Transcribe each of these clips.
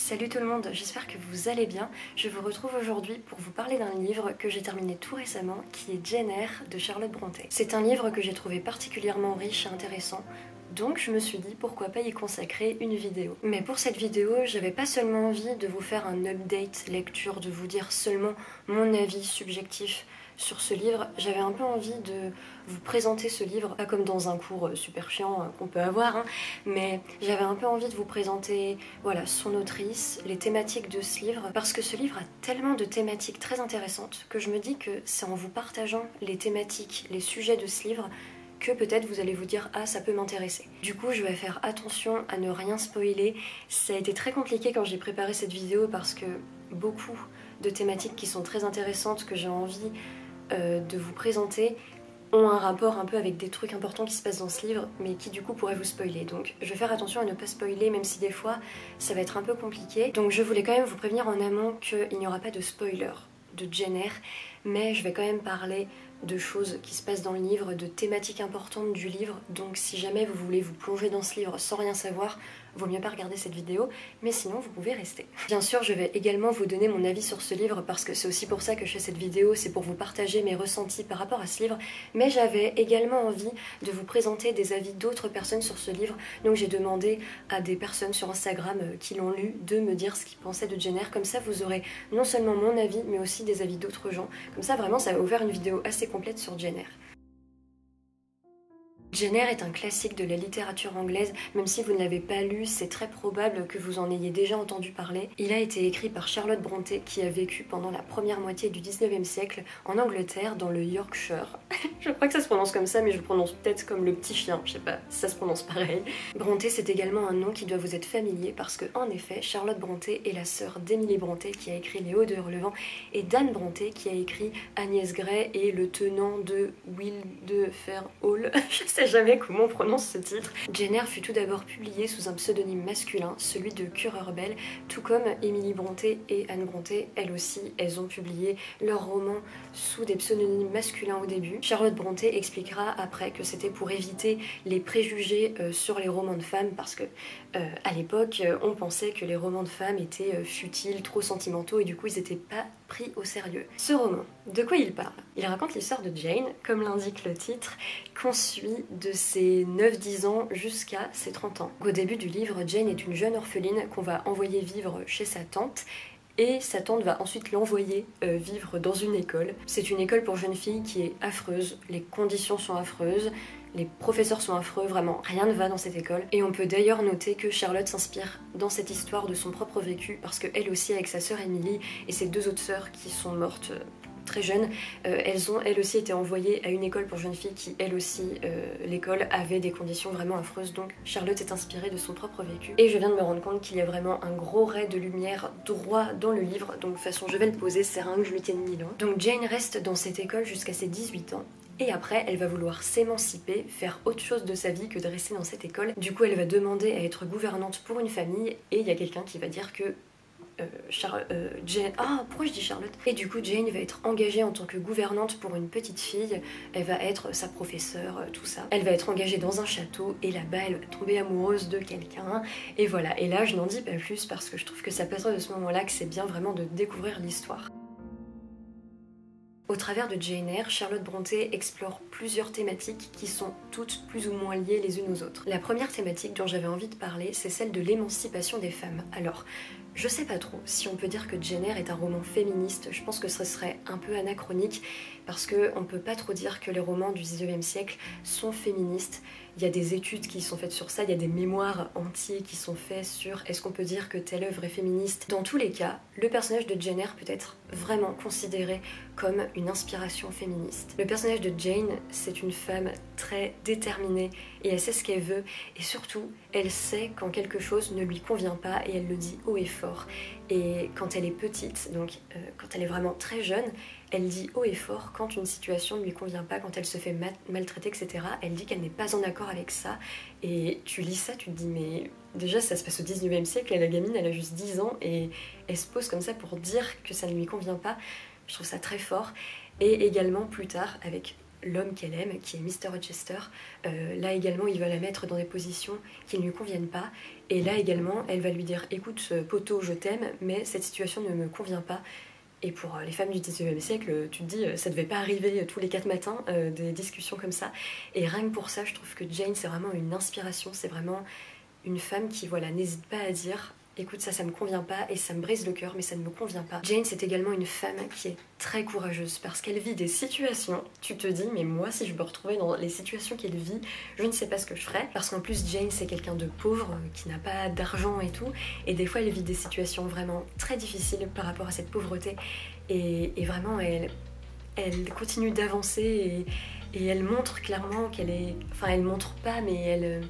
Salut tout le monde, j'espère que vous allez bien. Je vous retrouve aujourd'hui pour vous parler d'un livre que j'ai terminé tout récemment, qui est Jane Eyre de Charlotte Brontë. C'est un livre que j'ai trouvé particulièrement riche et intéressant, donc je me suis dit pourquoi pas y consacrer une vidéo. Mais pour cette vidéo, j'avais pas seulement envie de vous faire un update lecture, de vous dire seulement mon avis subjectif sur ce livre, j'avais un peu envie de vous présenter ce livre, pas comme dans un cours super chiant qu'on peut avoir, hein, mais j'avais un peu envie de vous présenter voilà, son autrice, les thématiques de ce livre, parce que ce livre a tellement de thématiques très intéressantes que je me dis que c'est en vous partageant les thématiques, les sujets de ce livre que peut-être vous allez vous dire « Ah, ça peut m'intéresser ». Du coup, je vais faire attention à ne rien spoiler. Ça a été très compliqué quand j'ai préparé cette vidéo parce que beaucoup de thématiques qui sont très intéressantes que j'ai envie de vous présenter ont un rapport un peu avec des trucs importants qui se passent dans ce livre, mais qui du coup pourraient vous spoiler. Donc je vais faire attention à ne pas spoiler, même si des fois ça va être un peu compliqué. Donc je voulais quand même vous prévenir en amont qu'il n'y aura pas de spoiler de Jane Eyre, mais je vais quand même parler de choses qui se passent dans le livre, de thématiques importantes du livre, donc si jamais vous voulez vous plonger dans ce livre sans rien savoir, vaut mieux pas regarder cette vidéo, mais sinon vous pouvez rester. Bien sûr, je vais également vous donner mon avis sur ce livre parce que c'est aussi pour ça que je fais cette vidéo, c'est pour vous partager mes ressentis par rapport à ce livre, mais j'avais également envie de vous présenter des avis d'autres personnes sur ce livre, donc j'ai demandé à des personnes sur Instagram qui l'ont lu de me dire ce qu'ils pensaient de Jane Eyre, comme ça vous aurez non seulement mon avis, mais aussi des avis d'autres gens, comme ça vraiment ça a ouvert une vidéo assez complète sur Jane Eyre. Jane Eyre est un classique de la littérature anglaise, même si vous ne l'avez pas lu, c'est très probable que vous en ayez déjà entendu parler. Il a été écrit par Charlotte Brontë qui a vécu pendant la première moitié du 19e siècle en Angleterre, dans le Yorkshire. Je crois que ça se prononce comme ça, mais je le prononce peut-être comme le petit chien, je sais pas, ça se prononce pareil. Brontë, c'est également un nom qui doit vous être familier parce que, en effet, Charlotte Brontë est la sœur d'Émilie Brontë qui a écrit Les Hauts de Hurlevent et d'Anne Brontë qui a écrit Agnès Gray et le tenant de Wilderferhall. Je sais jamais comment on prononce ce titre. Jane Eyre fut tout d'abord publiée sous un pseudonyme masculin, celui de Currer Bell, tout comme Émilie Brontë et Anne Brontë, elles aussi, elles ont publié leurs romans sous des pseudonymes masculins au début. Charlotte Brontë expliquera après que c'était pour éviter les préjugés sur les romans de femmes parce que à l'époque on pensait que les romans de femmes étaient futiles, trop sentimentaux et du coup ils n'étaient pas pris au sérieux. Ce roman, de quoi il parle? Il raconte l'histoire de Jane, comme l'indique le titre, qu'on suit de ses 9-10 ans jusqu'à ses 30 ans. Au début du livre, Jane est une jeune orpheline qu'on va envoyer vivre chez sa tante et sa tante va ensuite l'envoyer vivre dans une école. C'est une école pour jeunes filles qui est affreuse, les conditions sont affreuses, les professeurs sont affreux, vraiment rien ne va dans cette école. Et on peut d'ailleurs noter que Charlotte s'inspire dans cette histoire de son propre vécu parce qu'elle aussi avec sa sœur Emily et ses deux autres sœurs qui sont mortes très jeunes, elles ont elles aussi été envoyées à une école pour jeunes filles qui elle aussi, l'école avait des conditions vraiment affreuses, donc Charlotte est inspirée de son propre vécu. Et je viens de me rendre compte qu'il y a vraiment un gros ray de lumière droit dans le livre, donc de toute façon je vais le poser, c'est rien que je lui tienne ni long. Donc Jane reste dans cette école jusqu'à ses 18 ans. Et après, elle va vouloir s'émanciper, faire autre chose de sa vie que de rester dans cette école. Du coup, elle va demander à être gouvernante pour une famille et il y a quelqu'un qui va dire que Jane... Ah, pourquoi je dis Charlotte? Et du coup, Jane va être engagée en tant que gouvernante pour une petite fille. Elle va être sa professeure, tout ça. Elle va être engagée dans un château et là-bas, elle va tomber amoureuse de quelqu'un. Et voilà, et là, je n'en dis pas plus parce que je trouve que c'est à partir de ce moment-là que c'est bien vraiment de découvrir l'histoire. Au travers de Jane Eyre, Charlotte Brontë explore plusieurs thématiques qui sont toutes plus ou moins liées les unes aux autres. La première thématique dont j'avais envie de parler, c'est celle de l'émancipation des femmes. Alors, je sais pas trop si on peut dire que Jane Eyre est un roman féministe, je pense que ce serait un peu anachronique parce qu'on peut pas trop dire que les romans du 19e siècle sont féministes. Il y a des études qui sont faites sur ça, il y a des mémoires entiers qui sont faits sur est-ce qu'on peut dire que telle œuvre est féministe. Dans tous les cas, le personnage de Jane Eyre peut être vraiment considéré comme une inspiration féministe. Le personnage de Jane, c'est une femme très déterminée et elle sait ce qu'elle veut et surtout, elle sait quand quelque chose ne lui convient pas et elle le dit haut et fort. Et quand elle est petite, donc quand elle est vraiment très jeune, elle dit haut et fort quand une situation ne lui convient pas, quand elle se fait maltraiter, etc. Elle dit qu'elle n'est pas en accord avec ça. Et tu lis ça, tu te dis mais déjà ça se passe au 19e siècle et la gamine elle a juste 10 ans et elle se pose comme ça pour dire que ça ne lui convient pas. Je trouve ça très fort. Et également plus tard avec l'homme qu'elle aime, qui est Mr. Rochester, là également il va la mettre dans des positions qui ne lui conviennent pas Et là également, elle va lui dire « Écoute, poteau, je t'aime, mais cette situation ne me convient pas. » Et pour les femmes du 19e siècle, tu te dis, ça devait pas arriver tous les 4 matins, des discussions comme ça. Et rien que pour ça, je trouve que Jane, c'est vraiment une inspiration, c'est vraiment une femme qui, voilà, n'hésite pas à dire écoute, ça me convient pas et ça me brise le cœur, mais ça ne me convient pas. Jane, c'est également une femme qui est très courageuse parce qu'elle vit des situations, tu te dis, mais moi, si je me retrouvais dans les situations qu'elle vit, je ne sais pas ce que je ferais. Parce qu'en plus, Jane, c'est quelqu'un de pauvre, qui n'a pas d'argent et tout, et des fois, elle vit des situations vraiment très difficiles par rapport à cette pauvreté. Et vraiment, elle continue d'avancer et elle montre clairement qu'elle est... Enfin, elle montre pas, mais elle...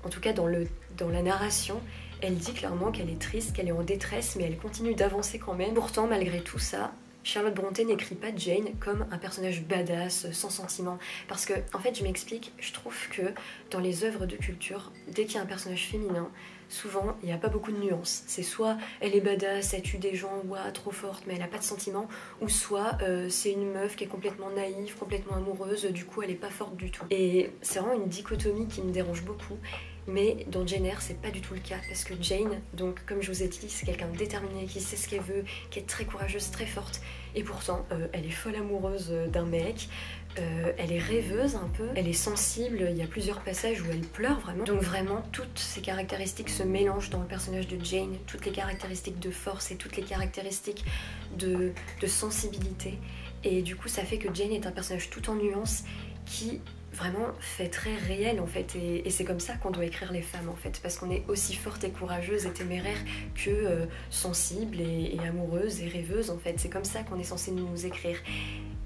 En tout cas, dans la narration, elle dit clairement qu'elle est triste, qu'elle est en détresse, mais elle continue d'avancer quand même. Pourtant, malgré tout ça, Charlotte Brontë n'écrit pas Jane comme un personnage badass, sans sentiment. Parce que, en fait, je m'explique, je trouve que dans les œuvres de culture, dès qu'il y a un personnage féminin, souvent, il n'y a pas beaucoup de nuances. C'est soit elle est badass, elle tue des gens, ouah, trop forte, mais elle n'a pas de sentiments, ou soit c'est une meuf qui est complètement naïve, complètement amoureuse, du coup elle n'est pas forte du tout. Et c'est vraiment une dichotomie qui me dérange beaucoup. Mais dans Jane Eyre, c'est pas du tout le cas parce que Jane, donc comme je vous ai dit, c'est quelqu'un de déterminé, qui sait ce qu'elle veut, qui est très courageuse, très forte. Et pourtant, elle est folle amoureuse d'un mec, elle est rêveuse un peu, elle est sensible, il y a plusieurs passages où elle pleure vraiment. Donc vraiment, toutes ces caractéristiques se mélangent dans le personnage de Jane, toutes les caractéristiques de force et toutes les caractéristiques de sensibilité. Et du coup, ça fait que Jane est un personnage tout en nuances qui vraiment fait très réel en fait, et c'est comme ça qu'on doit écrire les femmes en fait, parce qu'on est aussi forte et courageuse et téméraire que sensible et amoureuse et rêveuse en fait, c'est comme ça qu'on est censé nous écrire.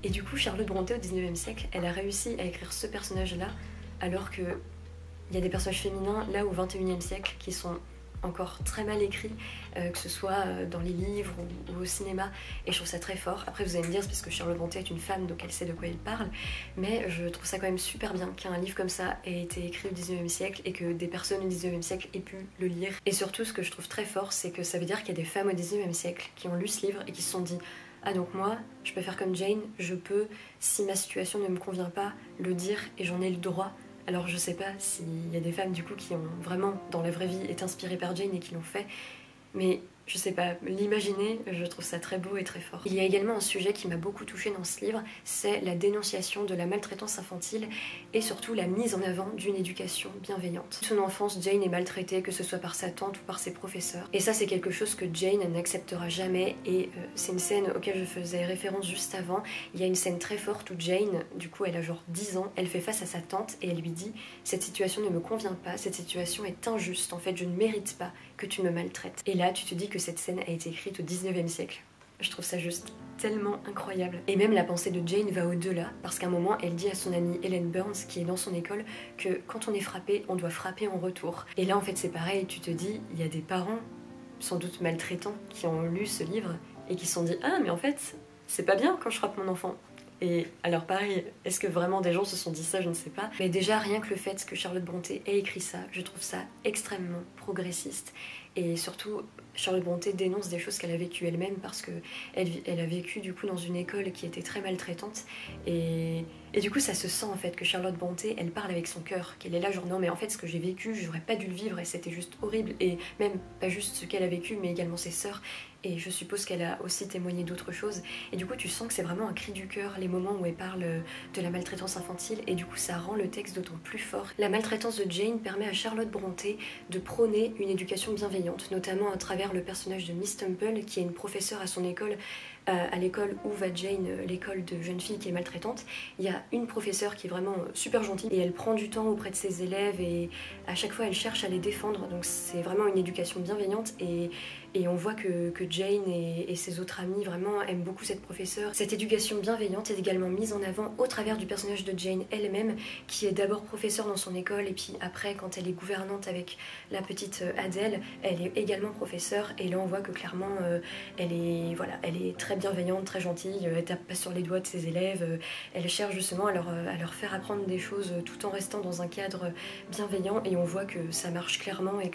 Et du coup Charlotte Brontë au 19e siècle, elle a réussi à écrire ce personnage là, alors que il y a des personnages féminins là au 21e siècle qui sont encore très mal écrits, que ce soit dans les livres ou au cinéma, et je trouve ça très fort. Après vous allez me dire c'est parce que Charlotte Brontë est une femme donc elle sait de quoi elle parle, mais je trouve ça quand même super bien qu'un livre comme ça ait été écrit au 19e siècle et que des personnes au 19e siècle aient pu le lire. Et surtout ce que je trouve très fort, c'est que ça veut dire qu'il y a des femmes au 19e siècle qui ont lu ce livre et qui se sont dit ah donc moi je peux faire comme Jane, je peux, si ma situation ne me convient pas, le dire et j'en ai le droit. Alors je sais pas s'il y a des femmes du coup qui ont vraiment dans la vraie vie été inspirées par Jane et qui l'ont fait, mais je sais pas, l'imaginer, je trouve ça très beau et très fort. Il y a également un sujet qui m'a beaucoup touchée dans ce livre, c'est la dénonciation de la maltraitance infantile et surtout la mise en avant d'une éducation bienveillante. Toute son enfance, Jane est maltraitée, que ce soit par sa tante ou par ses professeurs. Et ça, c'est quelque chose que Jane n'acceptera jamais, et c'est une scène auquel je faisais référence juste avant. Il y a une scène très forte où Jane, du coup, elle a genre 10 ans, elle fait face à sa tante et elle lui dit « Cette situation ne me convient pas, cette situation est injuste, en fait, je ne mérite pas que tu me maltraites. » Et là, tu te dis que cette scène a été écrite au 19e siècle. Je trouve ça juste tellement incroyable. Et même la pensée de Jane va au-delà, parce qu'à un moment, elle dit à son amie Helen Burns, qui est dans son école, que quand on est frappé, on doit frapper en retour. Et là, en fait, c'est pareil, tu te dis, il y a des parents, sans doute maltraitants, qui ont lu ce livre et qui se sont dit « Ah, mais en fait, c'est pas bien quand je frappe mon enfant. » Et alors pareil, est-ce que vraiment des gens se sont dit ça, je ne sais pas. Mais déjà, rien que le fait que Charlotte Brontë ait écrit ça, je trouve ça extrêmement progressiste. Et surtout, Charlotte Brontë dénonce des choses qu'elle a vécues elle-même parce qu'elle a vécu du coup dans une école qui était très maltraitante. Et du coup, ça se sent en fait que Charlotte Brontë, elle parle avec son cœur, qu'elle est là genre non mais en fait ce que j'ai vécu, j'aurais pas dû le vivre et c'était juste horrible. Et même pas juste ce qu'elle a vécu, mais également ses sœurs. Et je suppose qu'elle a aussi témoigné d'autres choses. Et du coup, tu sens que c'est vraiment un cri du cœur, les moments où elle parle de la maltraitance infantile. Et du coup, ça rend le texte d'autant plus fort. La maltraitance de Jane permet à Charlotte Brontë de prôner une éducation bienveillante, notamment à travers le personnage de Miss Temple, qui est une professeure à son école, à l'école où va Jane, l'école de jeunes filles qui est maltraitante. Il y a une professeure qui est vraiment super gentille et elle prend du temps auprès de ses élèves et à chaque fois elle cherche à les défendre. Donc c'est vraiment une éducation bienveillante et on voit que Jane et ses autres amis vraiment aiment beaucoup cette professeure. Cette éducation bienveillante est également mise en avant au travers du personnage de Jane elle-même, qui est d'abord professeure dans son école et puis après, quand elle est gouvernante avec la petite Adèle, elle est également professeure et là on voit que clairement elle est très bienveillante, très gentille, elle tape pas sur les doigts de ses élèves, elle cherche justement à leur faire apprendre des choses tout en restant dans un cadre bienveillant, et on voit que ça marche clairement et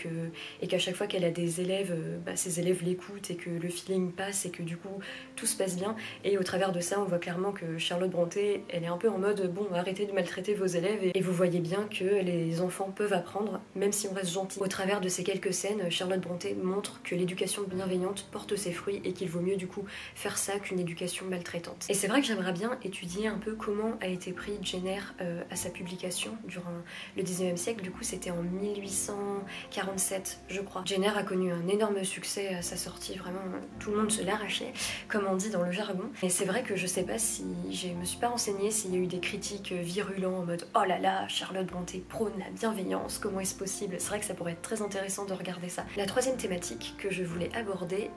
qu'à chaque fois qu'elle a des élèves, ses élèves l'écoutent et que le feeling passe et que du coup tout se passe bien. Et au travers de ça, on voit clairement que Charlotte Brontë, elle est un peu en mode bon, arrêtez de maltraiter vos élèves, et vous voyez bien que les enfants peuvent apprendre même si on reste gentil. Au travers de ces quelques scènes, Charlotte Brontë montre que l'éducation bienveillante porte ses fruits et qu'il vaut mieux du coup faire ça qu'une éducation maltraitante. Et c'est vrai que j'aimerais bien étudier un peu comment a été pris Jane Eyre à sa publication durant le 19e siècle. Du coup c'était en 1847 je crois. Jane Eyre a connu un énorme succès à sa sortie, vraiment tout le monde se l'arrachait comme on dit dans le jargon. Et c'est vrai que je sais pas si, je me suis pas renseignée s'il y a eu des critiques virulents en mode oh là là, Charlotte Brontë prône la bienveillance, comment est-ce possible? C'est vrai que ça pourrait être très intéressant de regarder ça. La troisième thématique que je voulais aborder,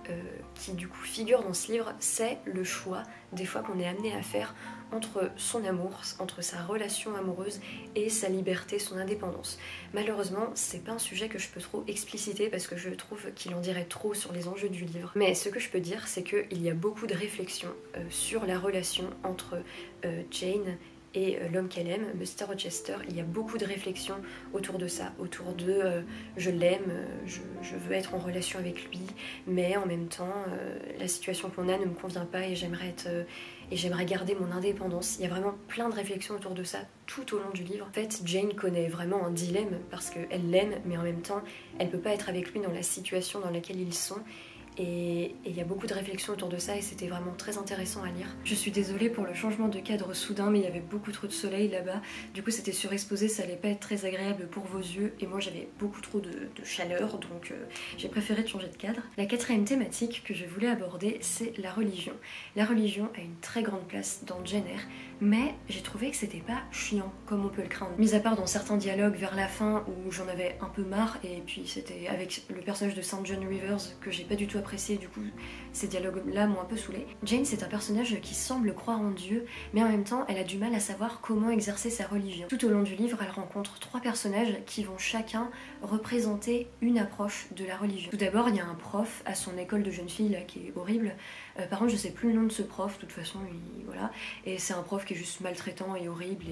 qui du coup figure dans ce livre, c'est le choix des fois qu'on est amené à faire entre son amour, entre sa relation amoureuse et sa liberté, son indépendance. Malheureusement, c'est pas un sujet que je peux trop expliciter parce que je trouve qu'il en dirait trop sur les enjeux du livre. Mais ce que je peux dire, c'est qu'il y a beaucoup de réflexions sur la relation entre Jane et l'homme qu'elle aime, Mr. Rochester. Il y a beaucoup de réflexions autour de ça, autour de je l'aime, je veux être en relation avec lui, mais en même temps la situation qu'on a ne me convient pas et j'aimerais garder mon indépendance. Il y a vraiment plein de réflexions autour de ça tout au long du livre. En fait, Jane connaît vraiment un dilemme parce qu'elle l'aime, mais en même temps, elle peut pas être avec lui dans la situation dans laquelle ils sont. Et il y a beaucoup de réflexions autour de ça et c'était vraiment très intéressant à lire. Je suis désolée pour le changement de cadre soudain, mais il y avait beaucoup trop de soleil là-bas. Du coup c'était surexposé, ça allait pas être très agréable pour vos yeux et moi j'avais beaucoup trop de chaleur, donc j'ai préféré de changer de cadre. La quatrième thématique que je voulais aborder, c'est la religion. La religion a une très grande place dans Jane Eyre, mais j'ai trouvé que c'était pas chiant comme on peut le craindre. Mis à part dans certains dialogues vers la fin où j'en avais un peu marre, et puis c'était avec le personnage de St. John Rivers que j'ai pas du tout apprécié, du coup ces dialogues-là m'ont un peu saoulée. Jane, c'est un personnage qui semble croire en Dieu, mais en même temps elle a du mal à savoir comment exercer sa religion. Tout au long du livre, elle rencontre trois personnages qui vont chacun représenter une approche de la religion. Tout d'abord, il y a un prof à son école de jeunes filles là, qui est horrible. Par contre, je sais plus le nom de ce prof, de toute façon, voilà. Et c'est un prof qui est juste maltraitant et horrible,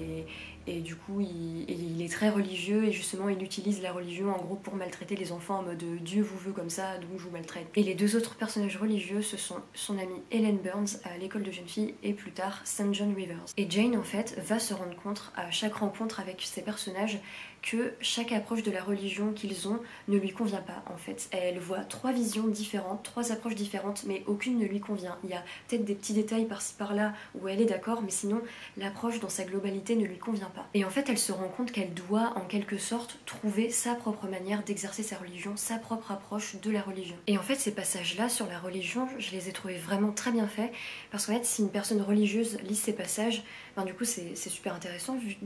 et du coup, il est très religieux, et justement, il utilise la religion en gros pour maltraiter les enfants en mode Dieu vous veut comme ça, donc je vous maltraite. Et les deux autres personnages religieux, ce sont son amie Helen Burns à l'école de jeunes filles, et plus tard St. John Rivers. Et Jane, en fait, va se rendre compte à chaque rencontre avec ces personnages que chaque approche de la religion qu'ils ont ne lui convient pas en fait. Elle voit trois visions différentes, trois approches différentes, mais aucune ne lui convient. Il y a peut-être des petits détails par-ci par-là où elle est d'accord, mais sinon l'approche dans sa globalité ne lui convient pas. Et en fait elle se rend compte qu'elle doit en quelque sorte trouver sa propre manière d'exercer sa religion, sa propre approche de la religion. Et en fait ces passages-là sur la religion, je les ai trouvés vraiment très bien faits, parce qu'en fait si une personne religieuse lit ces passages, ben, du coup c'est super intéressant vu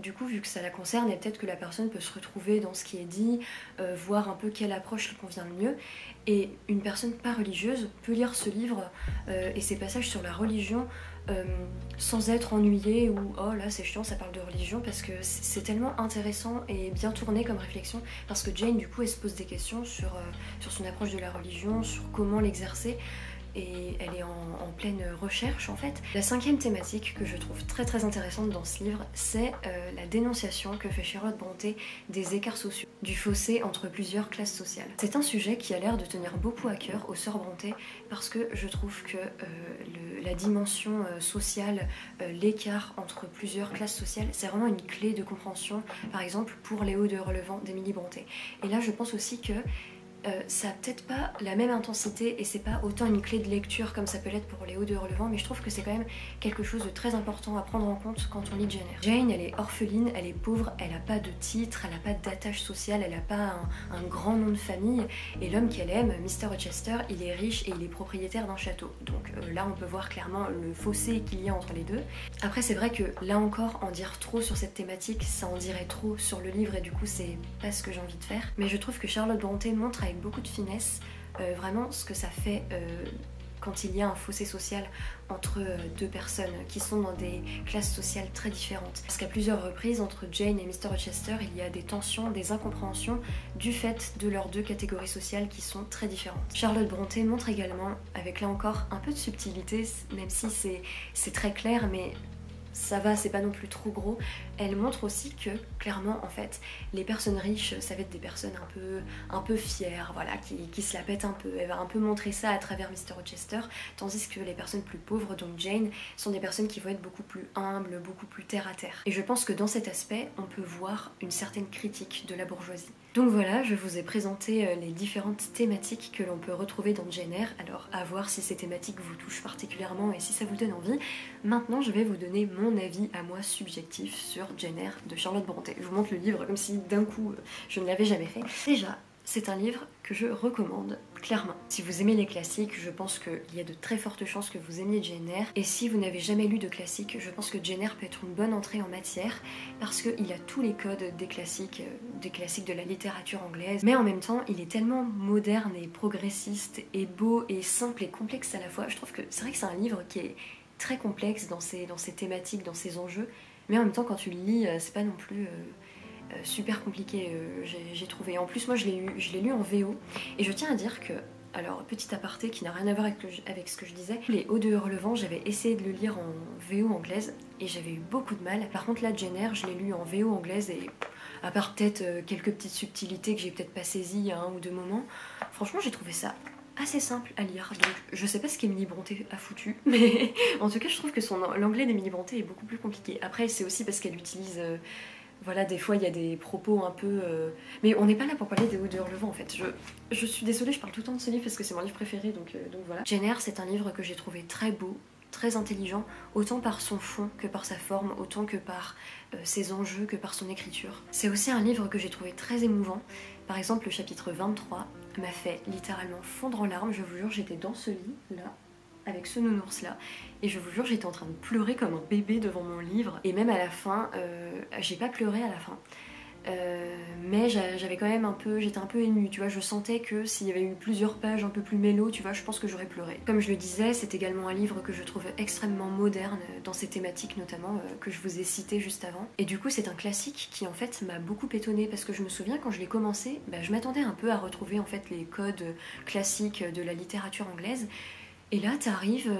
que ça la concerne, et peut-être que la personne peut se retrouver dans ce qui est dit, voir un peu quelle approche lui convient le mieux. Et une personne pas religieuse peut lire ce livre et ces passages sur la religion sans être ennuyée ou oh là c'est chiant ça parle de religion, parce que c'est tellement intéressant et bien tourné comme réflexion, parce que Jane du coup elle se pose des questions sur son approche de la religion, sur comment l'exercer, et elle est en pleine recherche en fait. La cinquième thématique que je trouve très très intéressante dans ce livre, c'est la dénonciation que fait Charlotte Brontë des écarts sociaux, du fossé entre plusieurs classes sociales. C'est un sujet qui a l'air de tenir beaucoup à cœur aux sœurs Brontë, parce que je trouve que la dimension sociale, l'écart entre plusieurs classes sociales, c'est vraiment une clé de compréhension, par exemple pour Léo de Relevant d'Émilie Brontë. Et là je pense aussi que ça a peut-être pas la même intensité et c'est pas autant une clé de lecture comme ça peut l'être pour Léo de Relevant, mais je trouve que c'est quand même quelque chose de très important à prendre en compte quand on lit Jane Eyre. Jane, elle est orpheline, elle est pauvre, elle a pas de titre, elle a pas d'attache sociale, elle a pas un grand nom de famille, et l'homme qu'elle aime, Mr. Rochester, il est riche et il est propriétaire d'un château. Donc là on peut voir clairement le fossé qu'il y a entre les deux. Après c'est vrai que là encore en dire trop sur cette thématique, ça en dirait trop sur le livre et du coup c'est pas ce que j'ai envie de faire. Mais je trouve que Charlotte Brontë montre avec beaucoup de finesse vraiment ce que ça fait quand il y a un fossé social entre deux personnes qui sont dans des classes sociales très différentes. Parce qu'à plusieurs reprises, entre Jane et Mr. Rochester, il y a des tensions, des incompréhensions du fait de leurs deux catégories sociales qui sont très différentes. Charlotte Brontë montre également, avec là encore un peu de subtilité, même si c'est très clair, mais ça va, c'est pas non plus trop gros. Elle montre aussi que, clairement, en fait, les personnes riches, ça va être des personnes un peu fières, voilà, qui se la pètent un peu. Elle va un peu montrer ça à travers Mr. Rochester, tandis que les personnes plus pauvres, donc Jane, sont des personnes qui vont être beaucoup plus humbles, beaucoup plus terre à terre. Et je pense que dans cet aspect, on peut voir une certaine critique de la bourgeoisie. Donc voilà, je vous ai présenté les différentes thématiques que l'on peut retrouver dans Jane Eyre. Alors à voir si ces thématiques vous touchent particulièrement et si ça vous donne envie. Maintenant je vais vous donner mon avis à moi subjectif sur Jane Eyre de Charlotte Brontë. Je vous montre le livre comme si d'un coup je ne l'avais jamais fait. Déjà, c'est un livre que je recommande clairement. Si vous aimez les classiques, je pense qu'il y a de très fortes chances que vous aimiez Jane Eyre. Et si vous n'avez jamais lu de classiques, je pense que Jane Eyre peut être une bonne entrée en matière parce qu'il a tous les codes des classiques de la littérature anglaise. Mais en même temps, il est tellement moderne et progressiste et beau et simple et complexe à la fois. Je trouve que c'est vrai que c'est un livre qui est très complexe dans ses thématiques, dans ses enjeux. Mais en même temps, quand tu le lis, c'est pas non plus... super compliqué, j'ai trouvé. En plus, moi, je l'ai lu en VO. Et je tiens à dire que, alors, petit aparté qui n'a rien à voir avec ce que je disais, les Hauts de Hurlevent, j'avais essayé de le lire en VO anglaise et j'avais eu beaucoup de mal. Par contre, là, Jane Eyre, je l'ai lu en VO anglaise et à part peut-être quelques petites subtilités que j'ai peut-être pas saisies à un ou deux moments, franchement, j'ai trouvé ça assez simple à lire. Donc, je sais pas ce qu'Emily Brontë a foutu, mais en tout cas, je trouve que l'anglais d'Emily Brontë est beaucoup plus compliqué. Après, c'est aussi parce qu'elle utilise... voilà, des fois il y a des propos un peu... Mais on n'est pas là pour parler des Hauts de Hurlevent en fait. Je suis désolée, je parle tout le temps de ce livre parce que c'est mon livre préféré, donc voilà. Jane Eyre, c'est un livre que j'ai trouvé très beau, très intelligent, autant par son fond que par sa forme, autant que par ses enjeux, que par son écriture. C'est aussi un livre que j'ai trouvé très émouvant. Par exemple, le chapitre 23 m'a fait littéralement fondre en larmes. Je vous jure, j'étais dans ce lit, là, avec ce nounours là, et je vous jure j'étais en train de pleurer comme un bébé devant mon livre, et même à la fin, j'ai pas pleuré à la fin, mais j'avais quand même j'étais un peu émue, tu vois, je sentais que s'il y avait eu plusieurs pages un peu plus mélo, tu vois, je pense que j'aurais pleuré. Comme je le disais, c'est également un livre que je trouve extrêmement moderne dans ses thématiques notamment, que je vous ai cité juste avant, et du coup c'est un classique qui en fait m'a beaucoup étonnée, parce que je me souviens quand je l'ai commencé, je m'attendais un peu à retrouver en fait les codes classiques de la littérature anglaise. Et là, t'arrives,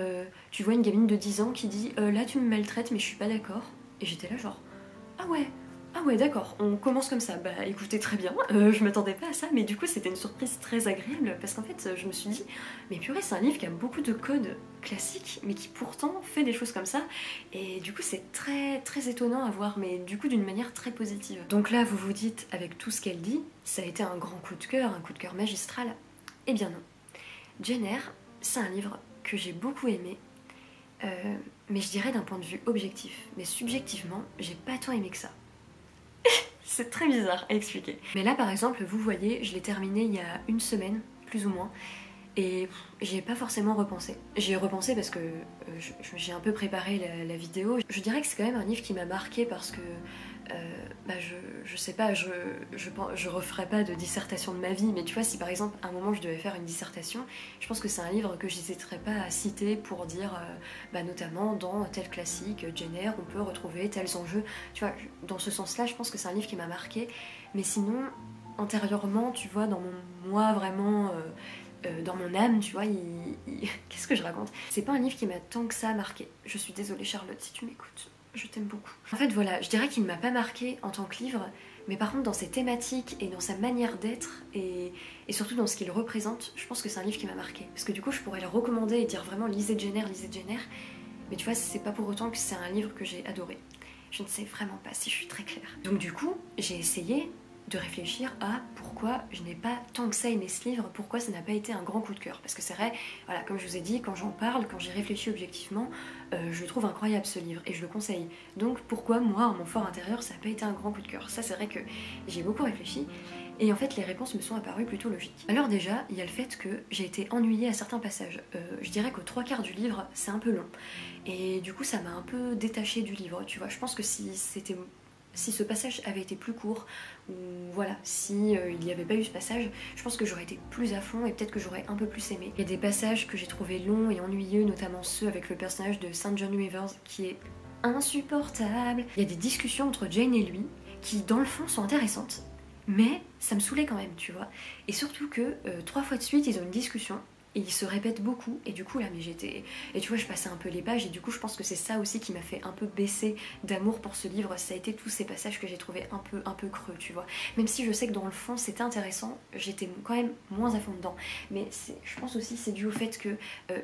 tu vois une gamine de 10 ans qui dit là tu me maltraites mais je suis pas d'accord. Et j'étais là genre ah ouais d'accord, on commence comme ça. Bah écoutez très bien, je m'attendais pas à ça, mais du coup c'était une surprise très agréable parce qu'en fait je me suis dit mais purée, c'est un livre qui a beaucoup de codes classiques mais qui pourtant fait des choses comme ça, et du coup c'est très très étonnant à voir, mais du coup d'une manière très positive. Donc là vous vous dites avec tout ce qu'elle dit, ça a été un grand coup de cœur, un coup de cœur magistral. Eh bien non. Jane Eyre, c'est un livre que j'ai beaucoup aimé, mais je dirais d'un point de vue objectif. Mais subjectivement, j'ai pas tant aimé que ça. C'est très bizarre à expliquer. Mais là par exemple, vous voyez, je l'ai terminé il y a une semaine, plus ou moins, et j'y ai pas forcément repensé. J'y ai repensé parce que j'ai un peu préparé la vidéo. Je dirais que c'est quand même un livre qui m'a marqué parce que je sais pas, je referai pas de dissertation de ma vie, mais tu vois, si par exemple à un moment je devais faire une dissertation, je pense que c'est un livre que j'hésiterais pas à citer pour dire notamment dans tel classique Jane Eyre on peut retrouver tels enjeux, tu vois, dans ce sens là je pense que c'est un livre qui m'a marqué. Mais sinon antérieurement, tu vois, dans mon moi vraiment dans mon âme, tu vois, qu'est-ce que je raconte, c'est pas un livre qui m'a tant que ça marqué. Je suis désolée Charlotte si tu m'écoutes, je t'aime beaucoup. En fait voilà, je dirais qu'il ne m'a pas marqué en tant que livre, mais par contre dans ses thématiques et dans sa manière d'être et surtout dans ce qu'il représente, je pense que c'est un livre qui m'a marqué. Parce que du coup je pourrais le recommander et dire vraiment lisez Jane Eyre, mais tu vois c'est pas pour autant que c'est un livre que j'ai adoré. Je ne sais vraiment pas si je suis très claire. Donc du coup j'ai essayé de réfléchir à pourquoi je n'ai pas tant que ça aimé ce livre, pourquoi ça n'a pas été un grand coup de cœur. Parce que c'est vrai, voilà, comme je vous ai dit, quand j'en parle, quand j'ai réfléchi objectivement, je le trouve incroyable ce livre et je le conseille. Donc pourquoi moi, en mon fort intérieur, ça n'a pas été un grand coup de cœur. Ça c'est vrai que j'ai beaucoup réfléchi et en fait les réponses me sont apparues plutôt logiques. Alors déjà, il y a le fait que j'ai été ennuyée à certains passages. Je dirais qu'aux 3/4 du livre, c'est un peu long. Et du coup ça m'a un peu détachée du livre, tu vois. Je pense que si c'était si ce passage avait été plus court, ou voilà, si il n'y avait pas eu ce passage, je pense que j'aurais été plus à fond et peut-être que j'aurais un peu plus aimé. Il y a des passages que j'ai trouvé longs et ennuyeux, notamment ceux avec le personnage de St. John Rivers qui est insupportable. Il y a des discussions entre Jane et lui qui dans le fond sont intéressantes, mais ça me saoulait quand même, tu vois. Et surtout que 3 fois de suite ils ont une discussion et ils se répètent beaucoup, et du coup là mais j'étais... Et tu vois je passais un peu les pages, et du coup je pense que c'est ça aussi qui m'a fait un peu baisser d'amour pour ce livre, ça a été tous ces passages que j'ai trouvé un peu creux, tu vois. Même si je sais que dans le fond c'était intéressant, j'étais quand même moins à fond dedans. Mais je pense aussi c'est dû au fait que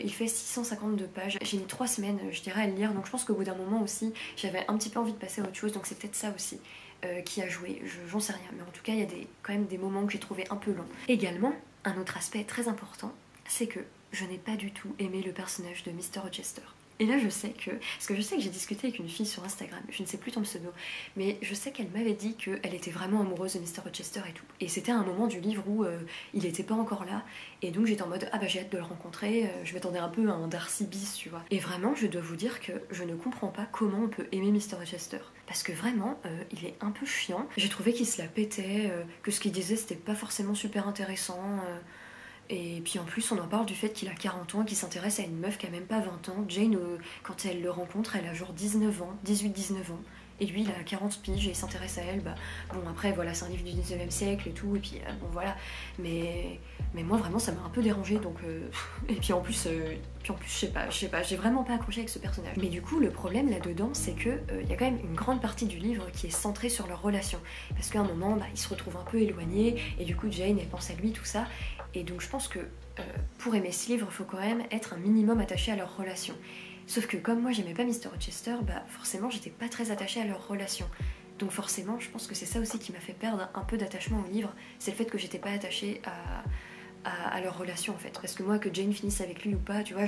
il fait 652 pages, j'ai mis 3 semaines je dirais à le lire, donc je pense qu'au bout d'un moment aussi j'avais un petit peu envie de passer à autre chose, donc c'est peut-être ça aussi. Qui a joué, j'en sais rien, mais en tout cas il y a quand même des moments que j'ai trouvé un peu longs. Également, un autre aspect très important, c'est que je n'ai pas du tout aimé le personnage de Mr. Rochester. Et là je sais que, parce que je sais que j'ai discuté avec une fille sur Instagram, je ne sais plus ton pseudo, mais je sais qu'elle m'avait dit qu'elle était vraiment amoureuse de Mr. Rochester et tout. Et c'était un moment du livre où il n'était pas encore là, et donc j'étais en mode ah bah j'ai hâte de le rencontrer, je m'attendais un peu à un Darcy bis, tu vois. Et vraiment je dois vous dire que je ne comprends pas comment on peut aimer Mr. Rochester. Parce que vraiment, il est un peu chiant. J'ai trouvé qu'il se la pétait, que ce qu'il disait c'était pas forcément super intéressant. Et puis en plus, on en parle du fait qu'il a 40 ans et qu'il s'intéresse à une meuf qui a même pas 20 ans. Jane, quand elle le rencontre, elle a genre 19 ans, 18-19 ans. Et lui, il a 40 piges et il s'intéresse à elle. Bah, bon, après, voilà, c'est un livre du 19e siècle et tout. Et puis, bon, voilà. Mais moi, vraiment, ça m'a un peu dérangé. Donc, et puis en plus, je sais pas, j'ai vraiment pas accroché avec ce personnage. Mais du coup, le problème là-dedans, c'est que il y a quand même une grande partie du livre qui est centrée sur leur relation. Parce qu'à un moment, bah, ils se retrouvent un peu éloignés. Et du coup, Jane, elle pense à lui, tout ça. Et donc, je pense que pour aimer ce livre, il faut quand même être un minimum attaché à leur relation. Sauf que comme moi j'aimais pas Mr. Rochester, bah forcément j'étais pas très attachée à leur relation. Donc forcément je pense que c'est ça aussi qui m'a fait perdre un peu d'attachement au livre, c'est le fait que j'étais pas attachée à leur relation en fait. Parce que moi que Jane finisse avec lui ou pas, tu vois,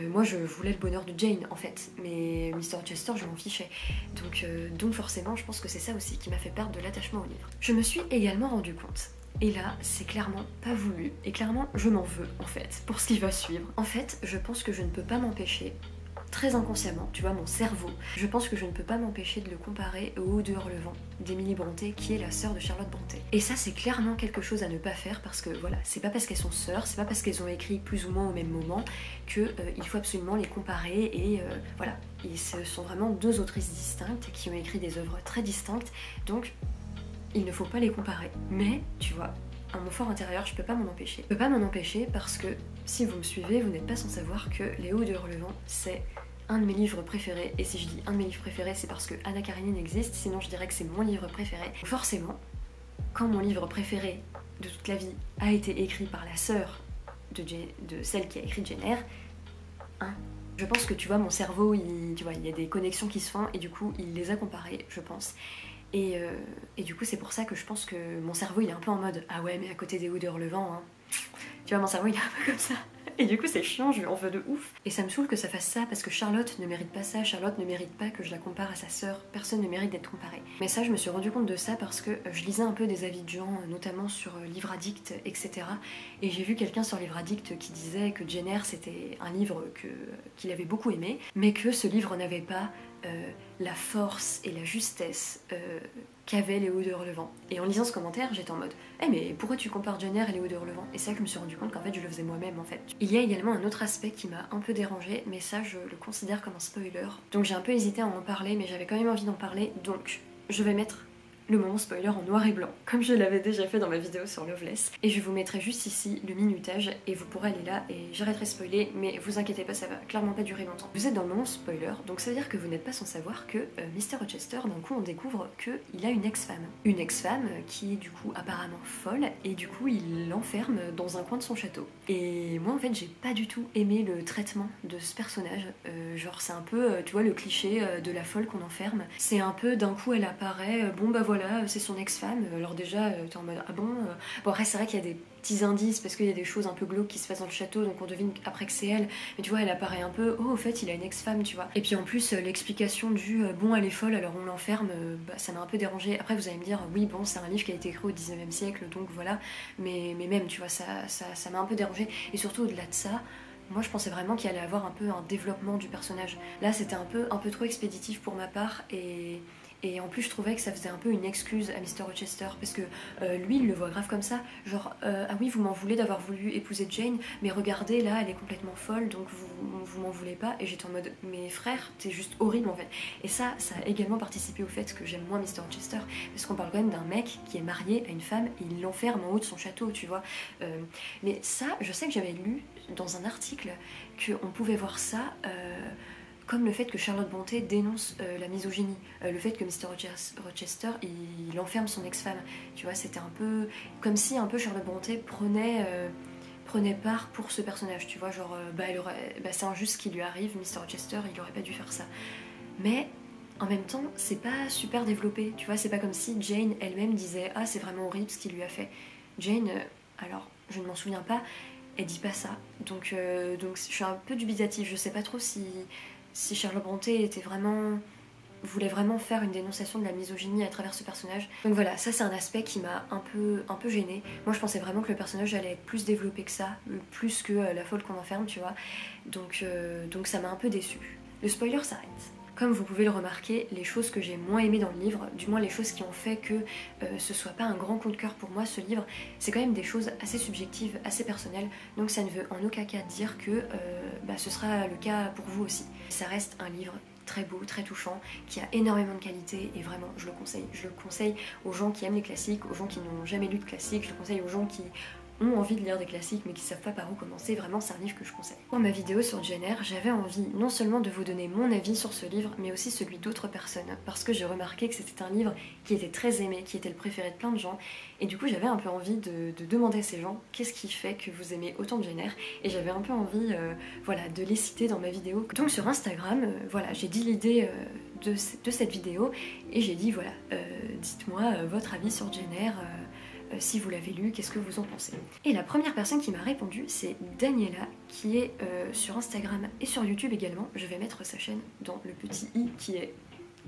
moi je voulais le bonheur de Jane en fait, mais Mr. Rochester je m'en fichais. Donc forcément je pense que c'est ça aussi qui m'a fait perdre de l'attachement au livre. Je me suis également rendu compte. Et là, c'est clairement pas voulu, et clairement je m'en veux en fait, pour ce qui va suivre. En fait, je pense que je ne peux pas m'empêcher, très inconsciemment, tu vois, mon cerveau, je pense que je ne peux pas m'empêcher de le comparer au Haut dehors le vent d'Emily Brontë, qui est la sœur de Charlotte Brontë. Et ça, c'est clairement quelque chose à ne pas faire, parce que voilà, c'est pas parce qu'elles sont sœurs, c'est pas parce qu'elles ont écrit plus ou moins au même moment, que il faut absolument les comparer, et voilà. Et ce sont vraiment deux autrices distinctes, qui ont écrit des œuvres très distinctes, donc il ne faut pas les comparer. Mais, tu vois, à mon fort intérieur, je peux pas m'en empêcher. Je peux pas m'en empêcher parce que, si vous me suivez, vous n'êtes pas sans savoir que Les Hauts dehors le vent, c'est un de mes livres préférés. Et si je dis un de mes livres préférés, c'est parce que Anna Karenine existe, sinon je dirais que c'est mon livre préféré. Forcément, quand mon livre préféré de toute la vie a été écrit par la sœur de celle qui a écrit Jane Eyre, hein, je pense que, tu vois, mon cerveau, tu vois, il y a des connexions qui se font, et du coup, il les a comparées, je pense. Et du coup c'est pour ça que je pense que mon cerveau il est un peu en mode ah ouais mais à côté des Hauts dehors le vent hein. Tu vois mon cerveau il est un peu comme ça. Et du coup c'est chiant, je lui en veux de ouf. Et ça me saoule que ça fasse ça parce que Charlotte ne mérite pas ça, Charlotte ne mérite pas que je la compare à sa sœur, personne ne mérite d'être comparé. Mais ça je me suis rendu compte de ça parce que je lisais un peu des avis de gens, notamment sur Livre Addict, etc. Et j'ai vu quelqu'un sur Livre Addict qui disait que Jane Eyre c'était un livre qu'il avait beaucoup aimé, mais que ce livre n'avait pas la force et la justesse qu'avaient Les Hauts dehors le vent. Et en lisant ce commentaire, j'étais en mode eh mais pourquoi tu compares Jane Eyre et Les Hauts dehors le vent? Et ça je me suis rendu compte qu'en fait je le faisais moi-même en fait. Il y a également un autre aspect qui m'a un peu dérangée, mais ça je le considère comme un spoiler. Donc j'ai un peu hésité à en parler, mais j'avais quand même envie d'en parler, donc je vais mettre le moment spoiler en noir et blanc, comme je l'avais déjà fait dans ma vidéo sur Loveless. Et je vous mettrai juste ici le minutage, et vous pourrez aller là, et j'arrêterai de spoiler, mais vous inquiétez pas, ça va clairement pas durer longtemps. Vous êtes dans le moment spoiler, donc ça veut dire que vous n'êtes pas sans savoir que Mr. Rochester, d'un coup on découvre qu'il a une ex-femme. Une ex-femme qui est du coup apparemment folle, et du coup il l'enferme dans un coin de son château. Et moi en fait j'ai pas du tout aimé le traitement de ce personnage, genre c'est un peu, tu vois, le cliché de la folle qu'on enferme. C'est un peu d'un coup elle apparaît, bon bah voilà, c'est son ex-femme, alors déjà t'es en mode ah bon. Bon après c'est vrai qu'il y a des petits indices parce qu'il y a des choses un peu glauques qui se passent dans le château, donc on devine après que c'est elle, mais tu vois elle apparaît un peu, oh au fait il a une ex-femme, tu vois. Et puis en plus l'explication du bon elle est folle alors on l'enferme, bah, ça m'a un peu dérangé. Après vous allez me dire oui bon c'est un livre qui a été écrit au 19e siècle donc voilà, mais même tu vois ça m'a un peu dérangé. Et surtout au-delà de ça, moi je pensais vraiment qu'il allait avoir un peu un développement du personnage. Là c'était un peu trop expéditif pour ma part, et Et en plus je trouvais que ça faisait un peu une excuse à Mr. Rochester, parce que lui il le voit grave comme ça, genre ah oui vous m'en voulez d'avoir voulu épouser Jane, mais regardez là elle est complètement folle donc vous m'en voulez pas. Et j'étais en mode mais frère t'es juste horrible en fait. Et ça a également participé au fait que j'aime moins Mr. Rochester, parce qu'on parle quand même d'un mec qui est marié à une femme et il l'enferme en haut de son château, tu vois. Mais ça je sais que j'avais lu dans un article qu'on pouvait voir ça comme le fait que Charlotte Brontë dénonce la misogynie, le fait que Mr. Rochester il enferme son ex-femme, tu vois. C'était un peu comme si un peu Charlotte Brontë prenait part pour ce personnage, tu vois, genre c'est injuste ce qui lui arrive, Mr. Rochester il aurait pas dû faire ça. Mais en même temps c'est pas super développé, tu vois, c'est pas comme si Jane elle-même disait ah c'est vraiment horrible ce qu'il lui a fait. Jane, alors je ne m'en souviens pas, elle dit pas ça, donc je suis un peu dubitative, je sais pas trop si Charlotte Brontë voulait vraiment faire une dénonciation de la misogynie à travers ce personnage. Donc voilà, ça c'est un aspect qui m'a un peu gênée. Moi je pensais vraiment que le personnage allait être plus développé que ça, plus que la folle qu'on enferme, tu vois. Donc ça m'a un peu déçue. Le spoiler s'arrête. Comme vous pouvez le remarquer, les choses que j'ai moins aimées dans le livre, du moins les choses qui ont fait que ce soit pas un grand coup de cœur pour moi ce livre, c'est quand même des choses assez subjectives, assez personnelles, donc ça ne veut en aucun cas dire que ce sera le cas pour vous aussi. Ça reste un livre très beau, très touchant, qui a énormément de qualité et vraiment je le conseille. Je le conseille aux gens qui aiment les classiques, aux gens qui n'ont jamais lu de classiques, je le conseille aux gens qui ont envie de lire des classiques mais qui savent pas par où commencer, vraiment c'est un livre que je conseille. Pour ma vidéo sur Jane Eyre, j'avais envie non seulement de vous donner mon avis sur ce livre, mais aussi celui d'autres personnes, parce que j'ai remarqué que c'était un livre qui était très aimé, qui était le préféré de plein de gens, et du coup j'avais un peu envie de demander à ces gens qu'est-ce qui fait que vous aimez autant de Jane Eyre, et j'avais un peu envie voilà, de les citer dans ma vidéo. Donc sur Instagram, voilà, j'ai dit l'idée de cette vidéo, et j'ai dit voilà, dites-moi votre avis sur Jane Eyre, si vous l'avez lu, qu'est-ce que vous en pensez? Et la première personne qui m'a répondu, c'est Daniela, qui est sur Instagram et sur YouTube également. Je vais mettre sa chaîne dans le petit i qui est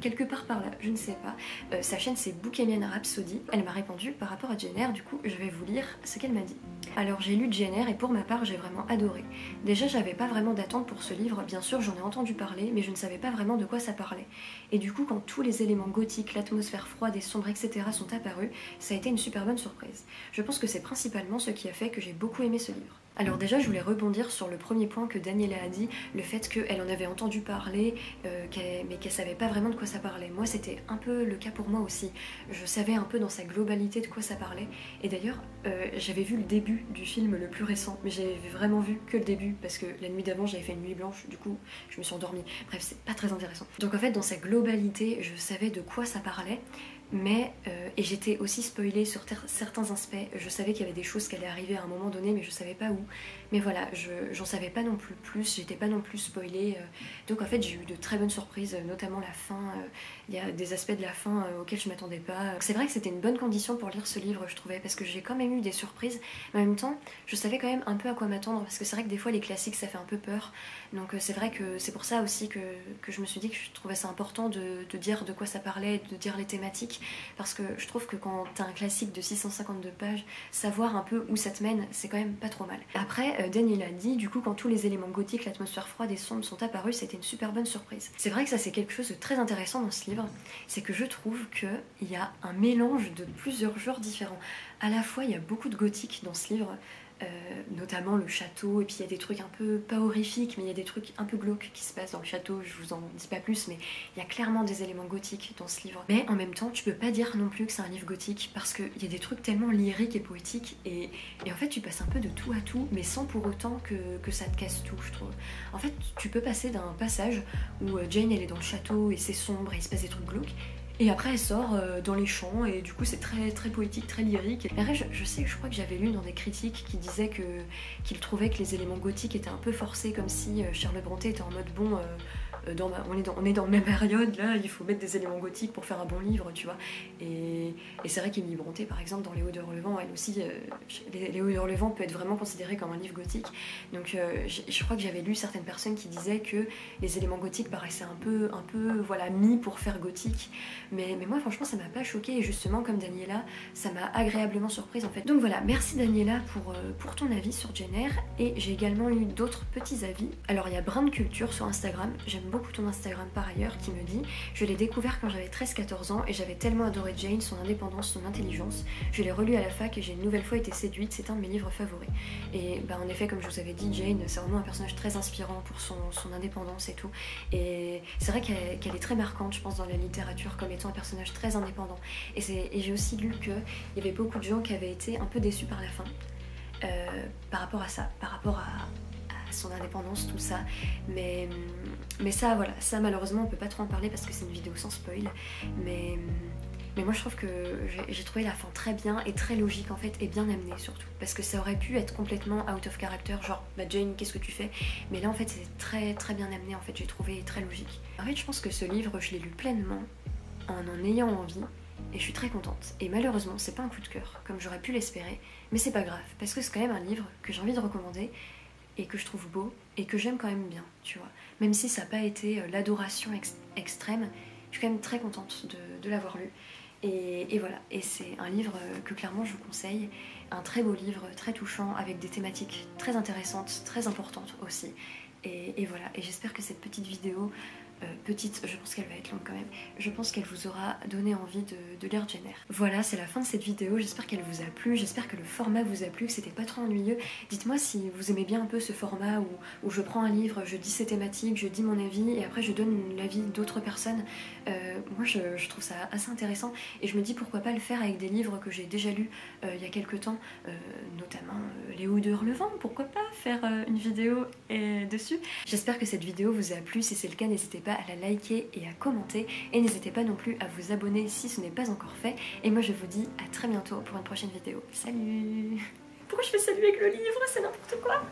quelque part par là, je ne sais pas. Sa chaîne c'est Bookemian Rhapsody. Elle m'a répondu par rapport à Jane Eyre, du coup je vais vous lire ce qu'elle m'a dit. Alors j'ai lu Jane Eyre et pour ma part j'ai vraiment adoré. Déjà j'avais pas vraiment d'attente pour ce livre, bien sûr j'en ai entendu parler, mais je ne savais pas vraiment de quoi ça parlait. Et du coup quand tous les éléments gothiques, l'atmosphère froide et sombre, etc. sont apparus, ça a été une super bonne surprise. Je pense que c'est principalement ce qui a fait que j'ai beaucoup aimé ce livre. Alors déjà je voulais rebondir sur le premier point que Daniela a dit, le fait qu'elle en avait entendu parler, mais qu'elle savait pas vraiment de quoi ça parlait. Moi c'était un peu le cas pour moi aussi, je savais un peu dans sa globalité de quoi ça parlait, et d'ailleurs j'avais vu le début du film le plus récent, mais j'avais vraiment vu que le début, parce que la nuit d'avant j'avais fait une nuit blanche, du coup je me suis endormie, bref c'est pas très intéressant. Donc en fait dans sa globalité je savais de quoi ça parlait, mais et j'étais aussi spoilée sur certains aspects, je savais qu'il y avait des choses qui allaient arriver à un moment donné mais je savais pas où, mais voilà, j'en savais pas non plus, j'étais pas non plus spoilée, donc en fait j'ai eu de très bonnes surprises, notamment la fin, il y a des aspects de la fin auxquels je m'attendais pas. C'est vrai que c'était une bonne condition pour lire ce livre je trouvais, parce que j'ai quand même eu des surprises, mais en même temps je savais quand même un peu à quoi m'attendre, parce que c'est vrai que des fois les classiques ça fait un peu peur, donc c'est vrai que c'est pour ça aussi que je me suis dit que je trouvais ça important de dire de quoi ça parlait, de dire les thématiques, parce que je trouve que quand t'as un classique de 652 pages, savoir un peu où ça te mène, c'est quand même pas trop mal. Après, Daniel a dit, du coup, quand tous les éléments gothiques, l'atmosphère froide et sombre sont apparus, c'était une super bonne surprise. C'est vrai que ça c'est quelque chose de très intéressant dans ce livre, c'est que je trouve qu'il y a un mélange de plusieurs genres différents. À la fois, il y a beaucoup de gothique dans ce livre, notamment le château, et puis il y a des trucs un peu, pas horrifiques, mais il y a des trucs un peu glauques qui se passent dans le château, je vous en dis pas plus, mais il y a clairement des éléments gothiques dans ce livre. Mais en même temps, tu peux pas dire non plus que c'est un livre gothique, parce qu'il y a des trucs tellement lyriques et poétiques, et en fait tu passes un peu de tout à tout, mais sans pour autant que ça te casse tout, je trouve. En fait, tu peux passer d'un passage où Jane elle est dans le château, et c'est sombre, et il se passe des trucs glauques, et après elle sort dans les champs et du coup c'est très très poétique, très lyrique. Et après je sais, je crois que j'avais lu dans des critiques qui disaient qu'ils trouvaient que les éléments gothiques étaient un peu forcés, comme si Charlotte Brontë était en mode bon, on est dans la même période là, il faut mettre des éléments gothiques pour faire un bon livre, tu vois. Et c'est vrai qu'Émilie Brontë par exemple dans Les Hauts de Hurlevent, elle aussi, Les Hauts de Hurlevent peut être vraiment considéré comme un livre gothique. Donc je crois que j'avais lu certaines personnes qui disaient que les éléments gothiques paraissaient un peu voilà, mis pour faire gothique. Mais moi franchement ça m'a pas choquée, et justement comme Daniela ça m'a agréablement surprise en fait. Donc voilà, merci Daniela pour ton avis sur Jane Eyre, et j'ai également eu d'autres petits avis. Alors il y a Brin de Culture sur Instagram, j'aime j'aime beaucoup ton Instagram par ailleurs, qui me dit: je l'ai découvert quand j'avais 13-14 ans et j'avais tellement adoré Jane, son indépendance, son intelligence. Je l'ai relu à la fac et j'ai une nouvelle fois été séduite, c'est un de mes livres favoris. Et bah en effet, comme je vous avais dit, Jane, c'est vraiment un personnage très inspirant pour son indépendance et tout. Et c'est vrai qu'elle est très marquante, je pense, dans la littérature comme étant un personnage très indépendant. Et j'ai aussi lu qu'il y avait beaucoup de gens qui avaient été un peu déçus par la fin. Par rapport à ça, par rapport à son indépendance, tout ça. Mais ça, voilà, ça malheureusement on peut pas trop en parler parce que c'est une vidéo sans spoil. Mais moi je trouve que j'ai trouvé la fin très bien et très logique en fait, et bien amenée surtout. Parce que ça aurait pu être complètement out of character, genre bah Jane, qu'est-ce que tu fais? Mais là en fait c'est très très bien amené en fait, j'ai trouvé très logique. En fait je pense que ce livre je l'ai lu pleinement, en ayant envie. Et je suis très contente. Et malheureusement, c'est pas un coup de cœur, comme j'aurais pu l'espérer, mais c'est pas grave, parce que c'est quand même un livre que j'ai envie de recommander, et que je trouve beau, et que j'aime quand même bien, tu vois. Même si ça n'a pas été l'adoration extrême, je suis quand même très contente de l'avoir lu. Et voilà, et c'est un livre que clairement je vous conseille, un très beau livre, très touchant, avec des thématiques très intéressantes, très importantes aussi. Et voilà, et j'espère que cette petite vidéo, petite, je pense qu'elle va être longue quand même, je pense qu'elle vous aura donné envie de lire Jane Eyre. Voilà, c'est la fin de cette vidéo, j'espère qu'elle vous a plu, j'espère que le format vous a plu, que c'était pas trop ennuyeux. Dites-moi si vous aimez bien un peu ce format où je prends un livre, je dis ses thématiques, je dis mon avis et après je donne l'avis d'autres personnes. Moi je trouve ça assez intéressant et je me dis pourquoi pas le faire avec des livres que j'ai déjà lus il y a quelques temps, notamment Léo de Hurlevent, pourquoi pas faire une vidéo dessus. J'espère que cette vidéo vous a plu, si c'est le cas n'hésitez pas à la liker et à commenter et n'hésitez pas non plus à vous abonner si ce n'est pas encore fait et moi je vous dis à très bientôt pour une prochaine vidéo. Salut! Pourquoi je fais salut avec le livre? C'est n'importe quoi!